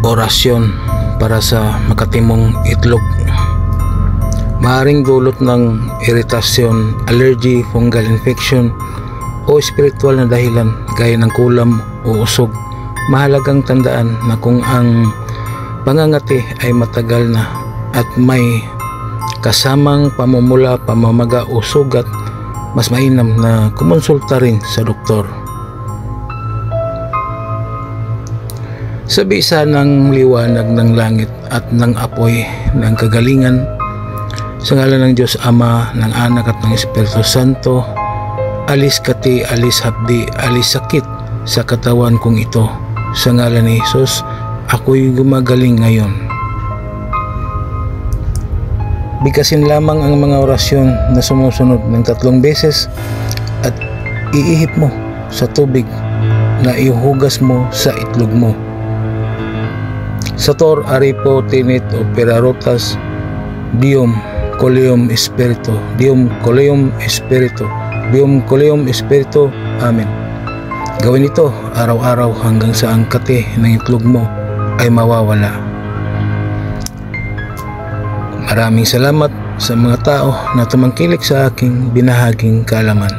orasyon para sa makatimong itlog. Maaring dulot ng iritasyon, allergy, fungal infection o spiritual na dahilan gaya ng kulam o usog. Mahalagang tandaan na kung ang pangangati ay matagal na at may kasamang pamumula, pamamaga o sugat, mas mainam na kumonsulta rin sa doktor. Sa bisa ng liwanag ng langit at ng apoy ng kagalingan, sa ngalan ng Diyos Ama, ng Anak at ng Espiritu Santo, alis kati, alis hapdi, alis sakit sa katawan kong ito. Sa ngalan ni Jesus, ako'y gumagaling ngayon. Bigkasin lamang ang mga orasyon na sumusunod ng 3 beses at iihip mo sa tubig na ihugas mo sa itlog mo. Sator aripo tinit opera rotas dium coleum espiritu, dium coleum espiritu, dium coleum espiritu. Amen. Gawin ito araw-araw hanggang sa ang kati ng itlog mo ay mawawala. Maraming salamat sa mga tao na tumangkilik sa aking binahaging kaalaman.